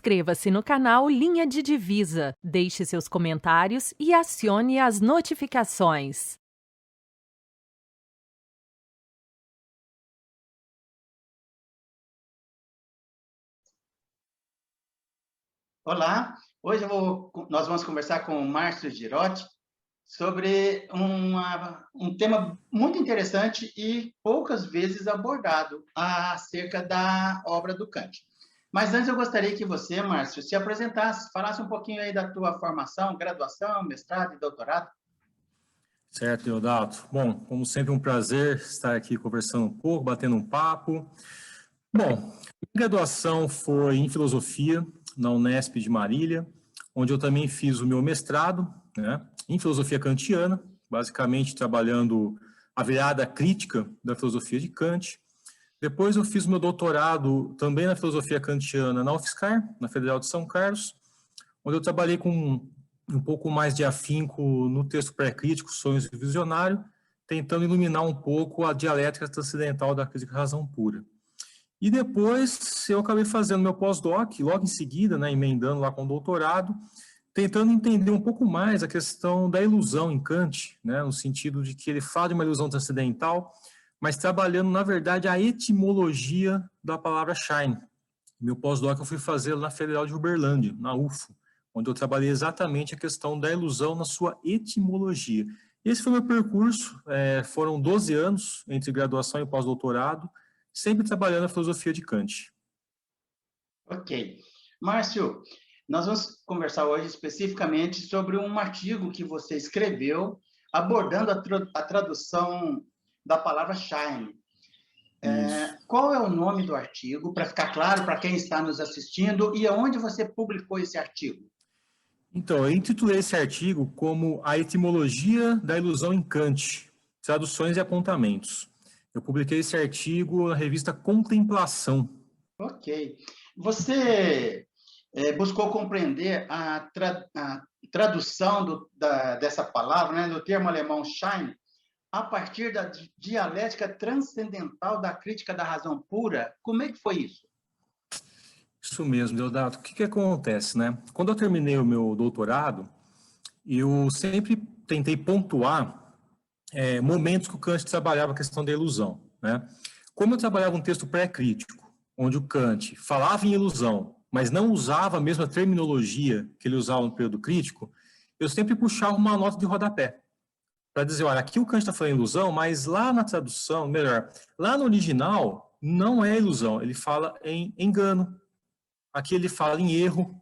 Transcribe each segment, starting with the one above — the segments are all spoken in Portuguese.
Inscreva-se no canal Linha de Divisa, deixe seus comentários e acione as notificações. Olá, hoje nós vamos conversar com o Márcio Girotti sobre um tema muito interessante e poucas vezes abordado acerca da obra do Kant. Mas antes eu gostaria que você, Márcio, se apresentasse, falasse um pouquinho aí da tua formação, graduação, mestrado e doutorado. Certo, Deodato. Bom, como sempre, um prazer estar aqui conversando um pouco, batendo um papo. Bom, minha graduação foi em filosofia na Unesp de Marília, onde eu também fiz o meu mestrado, né, em filosofia kantiana, basicamente trabalhando a virada crítica da filosofia de Kant. Depois eu fiz meu doutorado também na filosofia kantiana na UFSCar, na Federal de São Carlos, onde eu trabalhei com um pouco mais de afinco no texto pré-crítico, Sonhos do Visionário, tentando iluminar um pouco a dialética transcendental da crítica da razão pura. E depois eu acabei fazendo meu pós-doc, logo em seguida, né, emendando lá com o doutorado, tentando entender um pouco mais a questão da ilusão em Kant, né, no sentido de que ele fala de uma ilusão transcendental, mas trabalhando, na verdade, a etimologia da palavra shine. Meu pós-doc eu fui fazer na Federal de Uberlândia, na UFO, onde eu trabalhei exatamente a questão da ilusão na sua etimologia. Esse foi o meu percurso, foram 12 anos entre graduação e pós-doutorado, sempre trabalhando a filosofia de Kant. Ok. Márcio, nós vamos conversar hoje especificamente sobre um artigo que você escreveu abordando a tradução da palavra shine. Qual é o nome do artigo, para ficar claro para quem está nos assistindo, e aonde você publicou esse artigo? Então, eu intitulei esse artigo como A Etimologia da Ilusão em Kant, Traduções e Apontamentos. Eu publiquei esse artigo na revista Contemplação. Ok. Você buscou compreender a tradução dessa palavra, né, do termo alemão shine, a partir da dialética transcendental da crítica da razão pura. Como é que foi isso? Isso mesmo, Deodato. O que acontece, né? Quando eu terminei o meu doutorado, eu sempre tentei pontuar momentos que o Kant trabalhava a questão da ilusão, né? Como eu trabalhava um texto pré-crítico, onde o Kant falava em ilusão, mas não usava a mesma terminologia que ele usava no período crítico, eu sempre puxava uma nota de rodapé para dizer, olha, aqui o Kant está falando ilusão, mas lá na tradução, melhor, lá no original, não é ilusão, ele fala em engano. Aqui ele fala em erro,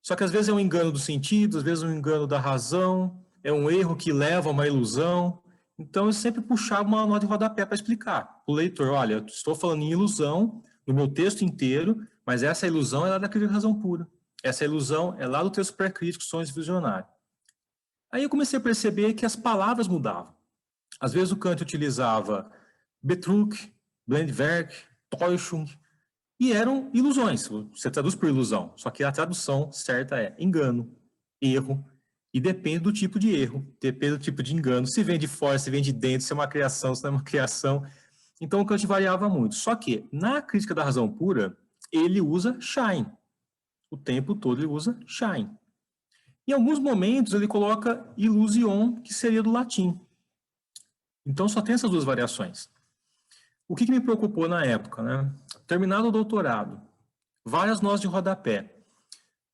só que às vezes é um engano do sentido, às vezes é um engano da razão, é um erro que leva a uma ilusão. Então eu sempre puxava uma nota de rodapé para explicar para o leitor, olha, eu estou falando em ilusão no meu texto inteiro, mas essa ilusão é lá da crítica da razão pura. Essa ilusão é lá do texto pré-crítico, Sonhos Visionários. Aí eu comecei a perceber que as palavras mudavam. Às vezes o Kant utilizava Betrug, Blendwerk, Täuschung, e eram ilusões. Você traduz por ilusão, só que a tradução certa é engano, erro, e depende do tipo de erro, depende do tipo de engano, se vem de fora, se vem de dentro, se é uma criação, se não é uma criação. Então o Kant variava muito. Só que na crítica da razão pura, ele usa shine. O tempo todo ele usa shine. Em alguns momentos ele coloca illusion, que seria do latim. Então só tem essas duas variações. O que me preocupou na época, né? Terminado o doutorado, várias notas de rodapé,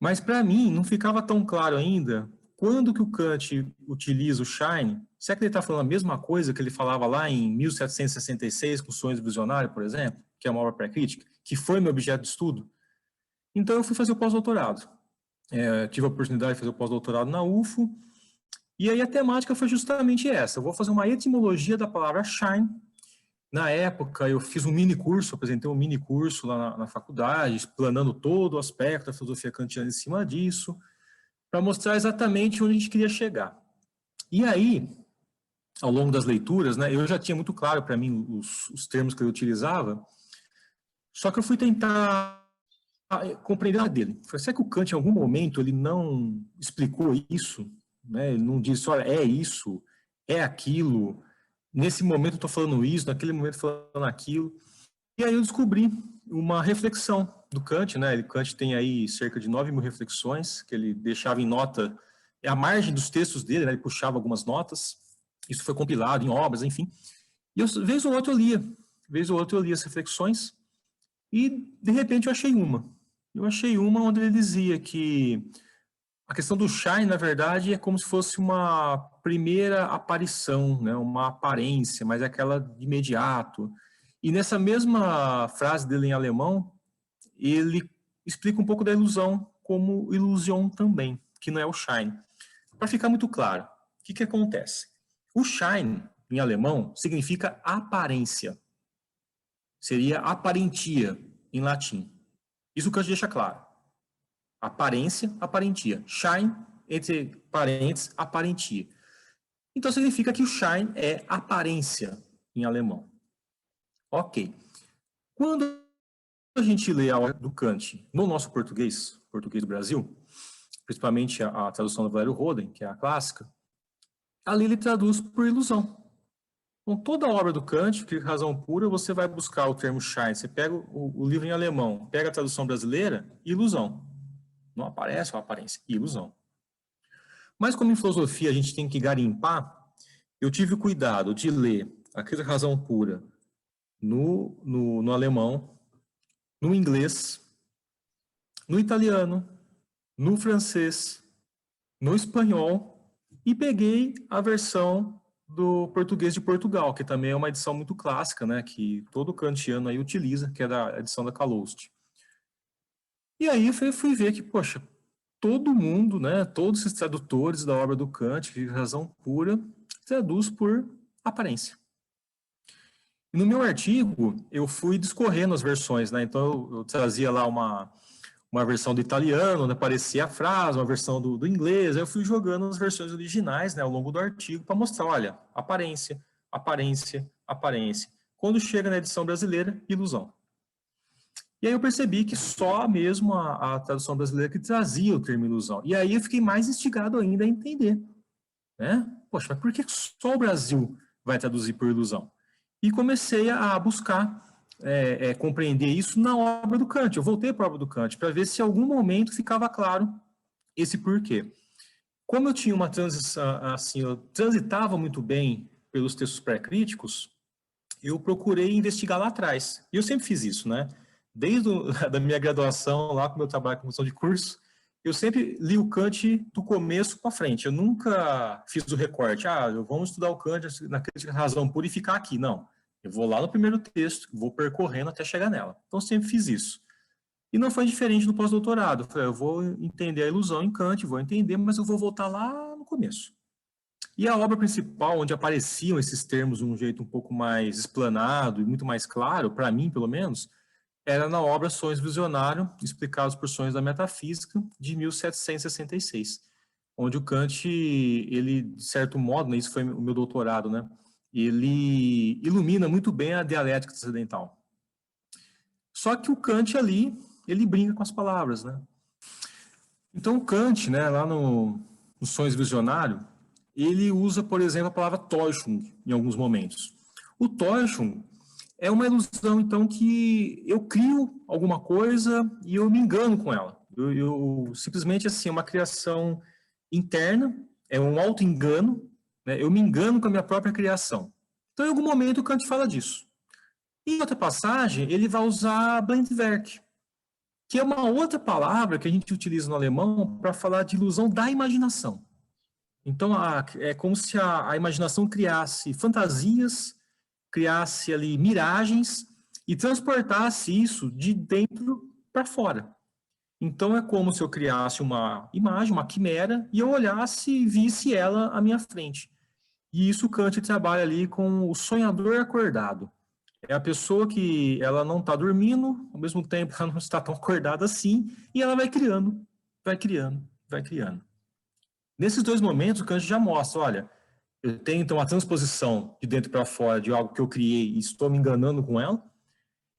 mas para mim não ficava tão claro ainda quando que o Kant utiliza o shine. Será que ele está falando a mesma coisa que ele falava lá em 1766 com Sonhos do Visionário, por exemplo, que é uma obra pré-crítica, que foi meu objeto de estudo? Então eu fui fazer o pós-doutorado. Tive a oportunidade de fazer o pós-doutorado na UFO, e aí a temática foi justamente essa. Eu vou fazer uma etimologia da palavra shine. Na época, eu fiz um mini curso, apresentei um mini curso lá na faculdade, explanando todo o aspecto da filosofia kantiana em cima disso, para mostrar exatamente onde a gente queria chegar. E aí, ao longo das leituras, né, eu já tinha muito claro para mim os termos que eu utilizava, só que eu fui tentar compreender a dele. Falei, será que o Kant, em algum momento, ele não explicou isso? Né? Ele não disse, olha, é isso, é aquilo, nesse momento eu estou falando isso, naquele momento falando aquilo. E aí eu descobri uma reflexão do Kant, né? Kant tem aí cerca de 9.000 reflexões, que ele deixava em nota, a margem dos textos dele, né? Ele puxava algumas notas, isso foi compilado em obras, enfim. E vez ou outra eu lia as reflexões, e de repente eu achei uma onde ele dizia que a questão do shine, na verdade, é como se fosse uma primeira aparição, né? Uma aparência, mas é aquela de imediato. E nessa mesma frase dele em alemão, ele explica um pouco da ilusão como ilusion também, que não é o shine. Para ficar muito claro, o que acontece? O shine, em alemão, significa aparência. Seria aparentia, em latim. Isso que a gente deixa claro. Aparência, aparentia. Shine, entre parênteses, aparentia. Então, significa que o shine é aparência, em alemão. Ok. Quando a gente lê a obra do Kant no nosso português do Brasil, principalmente a tradução do Valério Roden, que é a clássica, ali ele traduz por ilusão. Então, toda a obra do Kant, que razão pura, você vai buscar o termo shine. Você pega o livro em alemão, pega a tradução brasileira, ilusão. Não aparece uma aparência, ilusão. Mas como em filosofia a gente tem que garimpar, eu tive o cuidado de ler aquela razão pura no alemão, no inglês, no italiano, no francês, no espanhol, e peguei a versão do português de Portugal, que também é uma edição muito clássica, né, que todo kantiano aí utiliza, que é da edição da Calouste. E aí fui ver que, poxa, todo mundo, né, todos esses tradutores da obra do Kant, de razão pura, traduz por aparência. E no meu artigo, eu fui discorrendo as versões, né, então eu trazia lá uma versão do italiano, onde aparecia a frase, uma versão do inglês, aí eu fui jogando as versões originais, né, ao longo do artigo, para mostrar, olha, aparência, aparência, aparência. Quando chega na edição brasileira, ilusão. E aí eu percebi que só mesmo a tradução brasileira que trazia o termo ilusão. E aí eu fiquei mais instigado ainda a entender, né? Poxa, mas por que só o Brasil vai traduzir por ilusão? E comecei a buscar compreender isso na obra do Kant. Eu voltei para a obra do Kant para ver se em algum momento ficava claro esse porquê. Como eu tinha uma transição, assim, eu transitava muito bem pelos textos pré-críticos, eu procurei investigar lá atrás. E eu sempre fiz isso, né? Desde da minha graduação, lá com o meu trabalho com comissão de curso, eu sempre li o Kant do começo para frente. Eu nunca fiz o recorte. Vamos estudar o Kant na crítica da razão pura e ficar aqui. Não. Eu vou lá no primeiro texto, vou percorrendo até chegar nela. Então, sempre fiz isso. E não foi diferente no pós-doutorado. Eu vou entender a ilusão em Kant, vou entender, mas eu vou voltar lá no começo. E a obra principal, onde apareciam esses termos de um jeito um pouco mais explanado e muito mais claro, para mim, pelo menos, era na obra Sonhos Visionários, explicados por Sonhos da Metafísica, de 1766, onde o Kant, ele, de certo modo, né, isso foi o meu doutorado, né, ele ilumina muito bem a dialética transcendental. Só que o Kant ali, ele brinca com as palavras, né? Então o Kant, né, lá no Sonhos Visionários, ele usa, por exemplo, a palavra Täuschung em alguns momentos. O Täuschung é uma ilusão, então, que eu crio alguma coisa e eu me engano com ela. Eu simplesmente, assim, é uma criação interna, é um auto-engano, né? Eu me engano com a minha própria criação. Então, em algum momento, o Kant fala disso. Em outra passagem, ele vai usar Blendwerk, que é uma outra palavra que a gente utiliza no alemão para falar de ilusão da imaginação. Então, é como se a imaginação criasse fantasias, criasse ali miragens e transportasse isso de dentro para fora. Então, é como se eu criasse uma imagem, uma quimera, e eu olhasse e visse ela à minha frente. E isso Kant trabalha ali com o sonhador acordado. É a pessoa que ela não está dormindo, ao mesmo tempo ela não está tão acordada assim, e ela vai criando, vai criando, vai criando. Nesses dois momentos, o Kant já mostra, olha, eu tenho então a transposição de dentro para fora de algo que eu criei e estou me enganando com ela,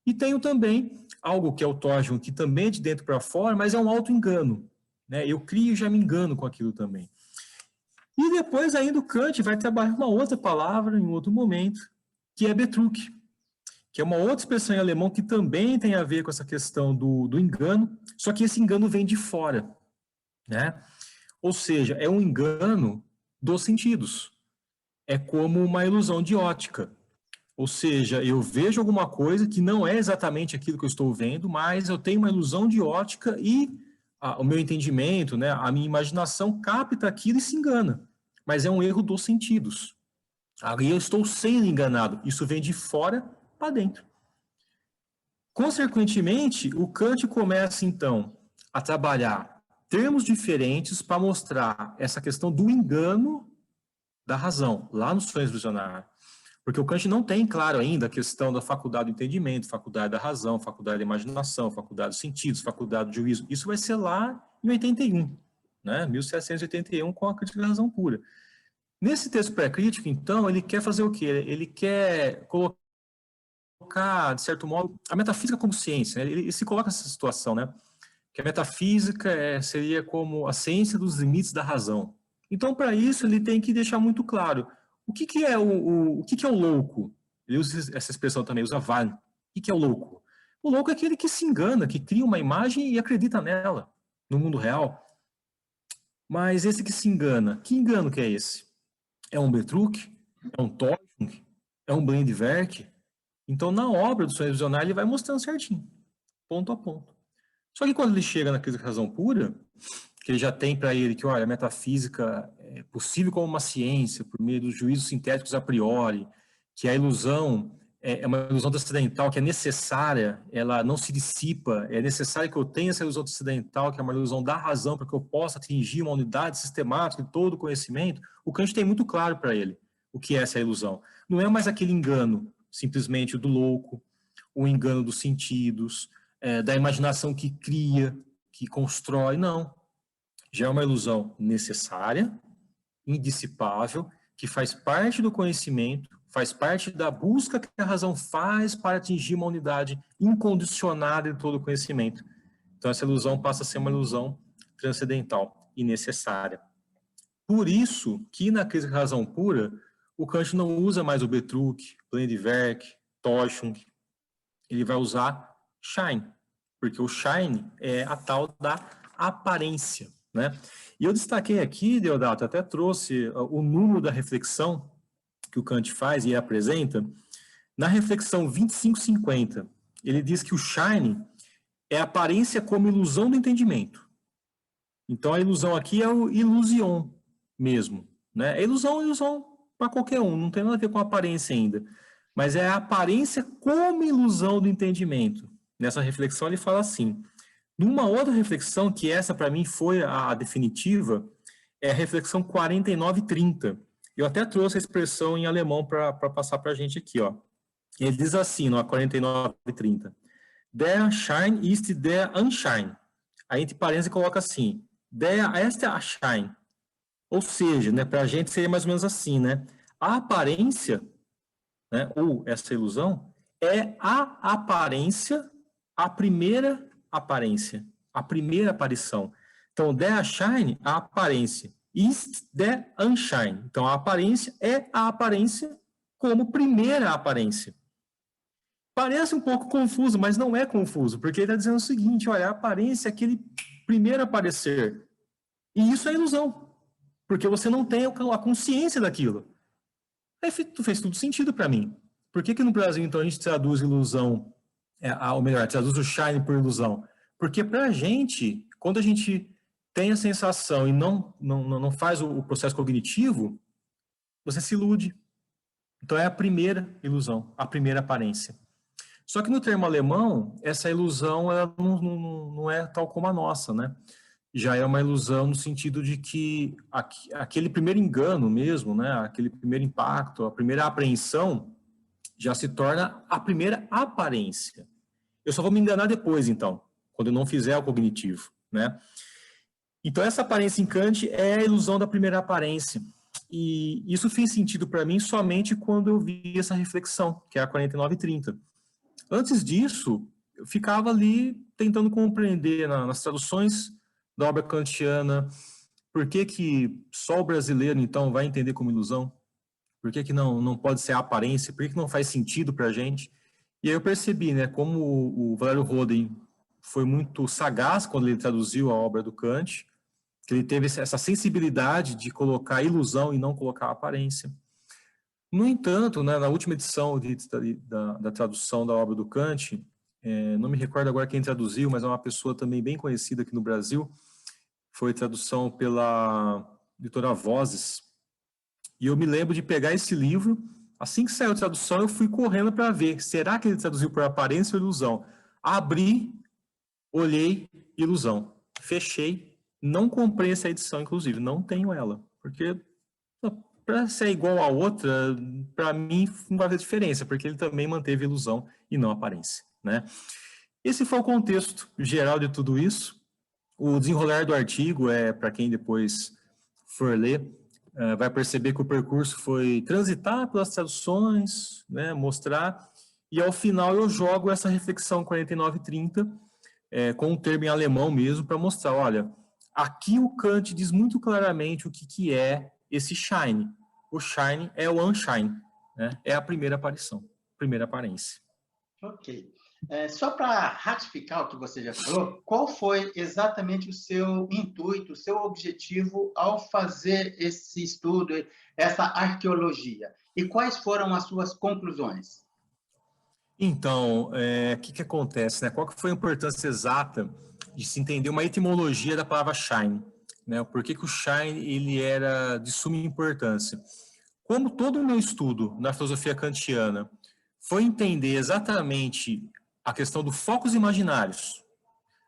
e tenho também algo que é o Täuschung, que também é de dentro para fora, mas é um auto-engano, né? Eu crio e já me engano com aquilo também. E depois ainda o Kant vai trabalhar uma outra palavra em outro momento, que é Betrug. que é uma outra expressão em alemão que também tem a ver com essa questão do engano, só que esse engano vem de fora, né? Ou seja, é um engano dos sentidos. É como uma ilusão de ótica. Ou seja, eu vejo alguma coisa que não é exatamente aquilo que eu estou vendo, mas eu tenho uma ilusão de ótica e o meu entendimento, né, a minha imaginação capta aquilo e se engana. Mas é um erro dos sentidos. Ali eu estou sendo enganado. Isso vem de fora para dentro. Consequentemente, o Kant começa, então, a trabalhar termos diferentes para mostrar essa questão do engano da razão, lá nos sonhos visionários. Porque o Kant não tem claro ainda a questão da faculdade do entendimento, faculdade da razão, faculdade da imaginação, faculdade dos sentidos, faculdade do juízo. Isso vai ser lá em 81, né? 1781, com a crítica da razão pura. Nesse texto pré-crítico, então, ele quer fazer o quê? Ele quer colocar, de certo modo, a metafísica como ciência. Né? Ele se coloca nessa situação, né? Que a metafísica seria como a ciência dos limites da razão. Então, para isso, ele tem que deixar muito claro o que é o que é o louco. Ele usa essa expressão também, usa Wahn. O que é o louco? O louco é aquele que se engana, que cria uma imagem e acredita nela, no mundo real. Mas esse que se engana, que engano que é esse? É um Betrug? É um Täuschung? É um Blendwerk? Então, na obra do sonho visionário, ele vai mostrando certinho, ponto a ponto. Só que quando ele chega na crise da razão pura, que ele já tem para ele que, olha, a metafísica é possível como uma ciência, por meio dos juízos sintéticos a priori, que a ilusão é uma ilusão transcendental que é necessária, ela não se dissipa, é necessário que eu tenha essa ilusão transcendental, que é uma ilusão da razão, para que eu possa atingir uma unidade sistemática de todo o conhecimento. O Kant tem muito claro para ele o que é essa ilusão. Não é mais aquele engano, simplesmente do louco, o engano dos sentidos, da imaginação que cria, que constrói, não. Já é uma ilusão necessária, indissipável, que faz parte do conhecimento, faz parte da busca que a razão faz para atingir uma unidade incondicionada de todo o conhecimento. Então, essa ilusão passa a ser uma ilusão transcendental e necessária. Por isso que na crise da razão pura, o Kant não usa mais o Betrug, Blendwerk, Täuschung, ele vai usar Schein, porque o Schein é a tal da aparência, né? E eu destaquei aqui, Deodato, até trouxe o número da reflexão que o Kant faz e apresenta. Na reflexão 2550, ele diz que o Schein é a aparência como ilusão do entendimento. Então, a ilusão aqui é o ilusion mesmo, né? É ilusão para qualquer um, não tem nada a ver com a aparência ainda. Mas é a aparência como ilusão do entendimento. Nessa reflexão ele fala assim. Numa outra reflexão, que essa para mim foi a definitiva, é a reflexão 4930. Eu até trouxe a expressão em alemão para passar para a gente aqui, ó. Ele diz assim, no 4930. Der Schein ist der Anschein. Aí, entre parênteses, coloca assim. Der ist der Schein. Ou seja, né, para a gente seria mais ou menos assim, né? A aparência, né, ou essa ilusão, é a aparência, a primeira aparência, a primeira aparição. Então, der Erschein, a aparência. Ist der Anschein. Então, a aparência é a aparência como primeira aparência. Parece um pouco confuso, mas não é confuso, porque ele está dizendo o seguinte, olha, a aparência é aquele primeiro aparecer. E isso é ilusão, porque você não tem a consciência daquilo. Aí fez tudo sentido para mim. Por que no Brasil, então, a gente traduz ilusão, ou melhor, traduz o Schein por ilusão? Porque para a gente, quando a gente tem a sensação e não faz o processo cognitivo, você se ilude. Então é a primeira ilusão, a primeira aparência. Só que no termo alemão, essa ilusão ela não é tal como a nossa, né? Já é uma ilusão no sentido de que aquele primeiro engano mesmo, né? Aquele primeiro impacto, a primeira apreensão, já se torna a primeira aparência. Eu só vou me enganar depois, então, quando eu não fizer o cognitivo, né? Então, essa aparência em Kant é a ilusão da primeira aparência. E isso fez sentido para mim somente quando eu vi essa reflexão, que é a 4930. Antes disso, eu ficava ali tentando compreender nas traduções da obra kantiana por que só o brasileiro, então, vai entender como ilusão. Por que não pode ser a aparência? Por que não faz sentido para a gente? E aí eu percebi, né, como o Valério Roden foi muito sagaz quando ele traduziu a obra do Kant, que ele teve essa sensibilidade de colocar ilusão e não colocar aparência. No entanto, né, na última edição da tradução da obra do Kant, não me recordo agora quem traduziu, mas é uma pessoa também bem conhecida aqui no Brasil, foi tradução pela editora Vozes, e eu me lembro de pegar esse livro, assim que saiu a tradução, eu fui correndo para ver, será que ele traduziu por aparência ou ilusão? Abri, olhei, ilusão. Fechei, não comprei essa edição, inclusive, não tenho ela, porque para ser igual a outra, para mim não vai fazer diferença, porque ele também manteve ilusão e não aparência, né? Esse foi o contexto geral de tudo isso. O desenrolar do artigo, para quem depois for ler, vai perceber que o percurso foi transitar pelas traduções, né, mostrar, e ao final eu jogo essa reflexão 4930, com um termo em alemão mesmo, para mostrar, olha, aqui o Kant diz muito claramente o que é esse shine. O shine é o unshine, né? É a primeira aparição, primeira aparência. Ok. Só para ratificar o que você já falou, qual foi exatamente o seu intuito, o seu objetivo ao fazer esse estudo, essa arqueologia? E quais foram as suas conclusões? Então, o que acontece, né? Qual que foi a importância exata de se entender uma etimologia da palavra shine, né? Por que o shine ele era de suma importância? Como todo o meu estudo na filosofia kantiana foi entender exatamente a questão dos focos imaginários,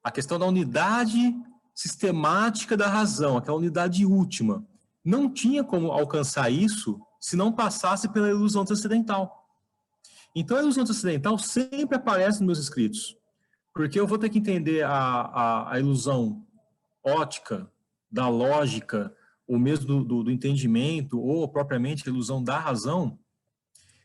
a questão da unidade sistemática da razão, aquela unidade última, não tinha como alcançar isso se não passasse pela ilusão transcendental. Então, a ilusão transcendental sempre aparece nos meus escritos, porque eu vou ter que entender a ilusão ótica, da lógica, ou mesmo do entendimento, ou propriamente a ilusão da razão,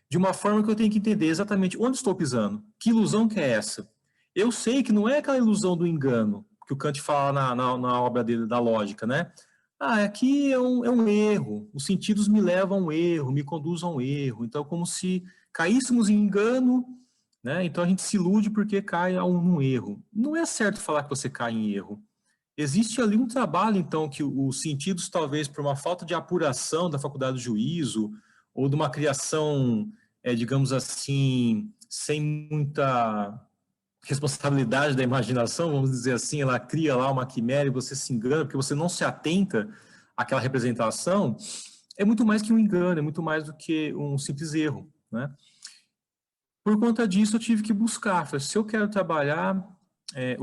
de uma forma que eu tenho que entender exatamente onde estou pisando, que ilusão que é essa. Eu sei que não é aquela ilusão do engano, que o Kant fala na obra dele, da lógica, né? Aqui é um erro, os sentidos me levam a um erro, me conduzem a um erro, então como se caíssemos em engano, né? Então a gente se ilude porque cai a um erro. Não é certo falar que você cai em erro. Existe ali um trabalho, então, que os sentidos, talvez por uma falta de apuração da faculdade do juízo, ou de uma criação, digamos assim, sem muita responsabilidade da imaginação, vamos dizer assim, ela cria lá uma quimera e você se engana, porque você não se atenta àquela representação, é muito mais que um engano, é muito mais do que um simples erro, né? Por conta disso, eu tive que buscar, se eu quero trabalhar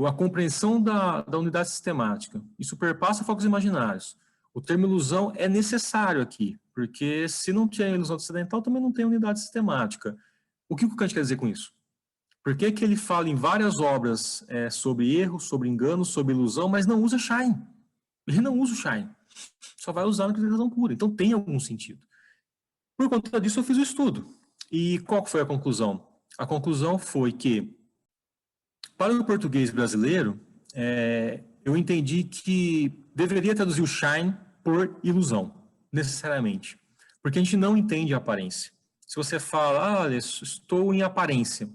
a compreensão da unidade sistemática, e superpassa focos imaginários, o termo ilusão é necessário aqui, porque se não tinha ilusão transcendental, também não tem unidade sistemática. O que o Kant quer dizer com isso? Por que ele fala em várias obras sobre erro, sobre engano, sobre ilusão, mas não usa shine? Ele não usa o shine. Só vai usar na acreditação pura. Então tem algum sentido. Por conta disso, eu fiz o estudo. E qual foi a conclusão? A conclusão foi que, para o português brasileiro, eu entendi que deveria traduzir o shine por ilusão, necessariamente. Porque a gente não entende a aparência. Se você fala, olha, estou em aparência,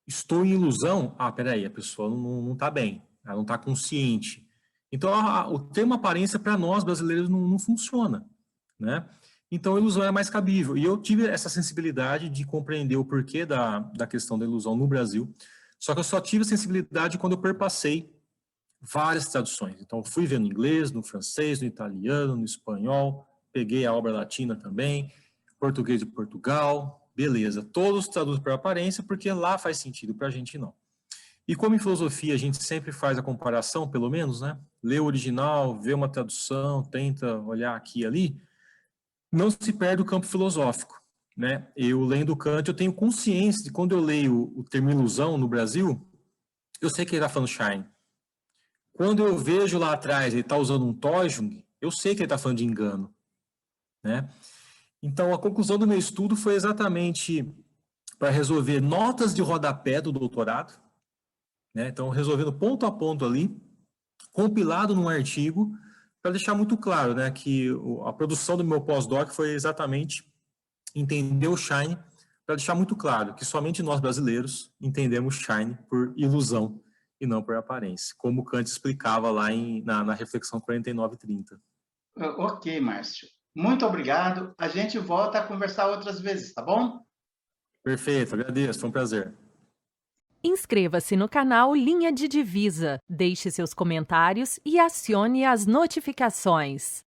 estou em ilusão, peraí, a pessoa não está bem, ela não está consciente. Então, o termo aparência, para nós brasileiros, não funciona, né? Então, a ilusão é mais cabível. E eu tive essa sensibilidade de compreender o porquê da questão da ilusão no Brasil, só que eu só tive a sensibilidade quando eu perpassei várias traduções. Então, fui ver no inglês, no francês, no italiano, no espanhol, peguei a obra latina também, português de Portugal, beleza. Todos traduzem por aparência, porque lá faz sentido, para a gente não. E como em filosofia a gente sempre faz a comparação, pelo menos, né? Lê o original, vê uma tradução, tenta olhar aqui e ali, não se perde o campo filosófico, né? Eu, lendo Kant, eu tenho consciência de quando eu leio o termo ilusão no Brasil, eu sei que ele está falando shine. Quando eu vejo lá atrás ele está usando um Täuschung, eu sei que ele está falando de engano, né? Então, a conclusão do meu estudo foi exatamente para resolver notas de rodapé do doutorado, né? Então, resolvendo ponto a ponto ali, compilado num artigo, para deixar muito claro, né, que a produção do meu pós-doc foi exatamente entender o shine para deixar muito claro que somente nós brasileiros entendemos Shine por ilusão e não por aparência, como Kant explicava lá na reflexão 4930. Ok, Márcio. Muito obrigado. A gente volta a conversar outras vezes, tá bom? Perfeito, agradeço, foi um prazer. Inscreva-se no canal Linha de Divisa, deixe seus comentários e acione as notificações.